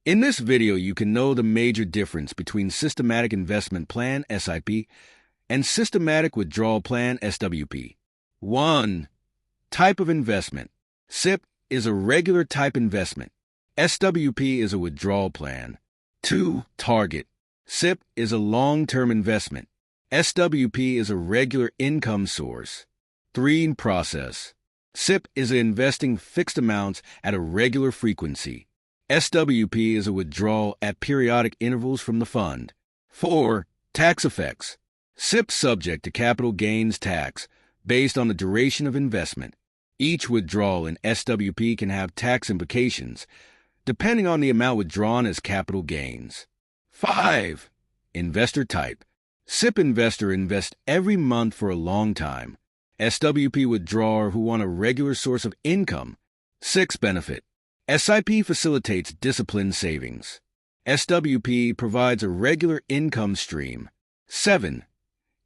In this video, you can know the major difference between Systematic Investment Plan (SIP) and Systematic Withdrawal Plan (SWP). 1. Type of investment. SIP is a regular type investment. SWP is a withdrawal plan. 2. Target. SIP is a long-term investment. SWP is a regular income source. 3. Process. SIP is investing fixed amounts at a regular frequency. SWP is a withdrawal at periodic intervals from the fund. 4. Tax effects. SIP subject to capital gains tax based on the duration of investment. Each withdrawal in SWP can have tax implications, depending on the amount withdrawn as capital gains. 5. Investor type. SIP investor invests every month for a long time. SWP withdrawer who want a regular source of income. 6. Benefit. SIP facilitates disciplined savings. SWP provides a regular income stream. 7.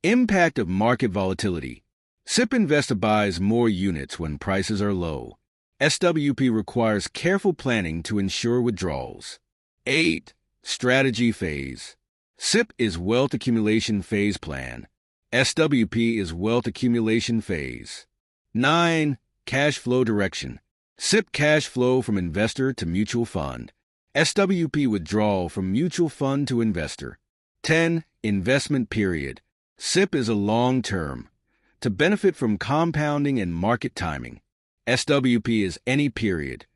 Impact of market volatility. SIP investor buys more units when prices are low. SWP requires careful planning to ensure withdrawals. 8. Strategy phase. SIP is wealth accumulation phase plan. SWP is wealth accumulation phase. 9. Cash flow direction. SIP cash flow from investor to mutual fund. SWP withdrawal from mutual fund to investor. 10. Investment period. SIP is a long term to benefit from compounding and market timing. SWP is any period,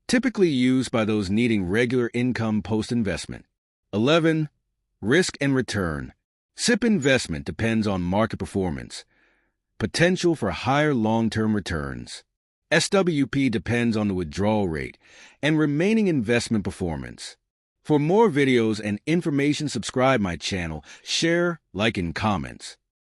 typically used by those needing regular income post-investment. 11. Risk and return. SIP investment depends on market performance, potential for higher long-term returns. SWP depends on the withdrawal rate and remaining investment performance. For more videos and information, subscribe my channel, share, like, and comments.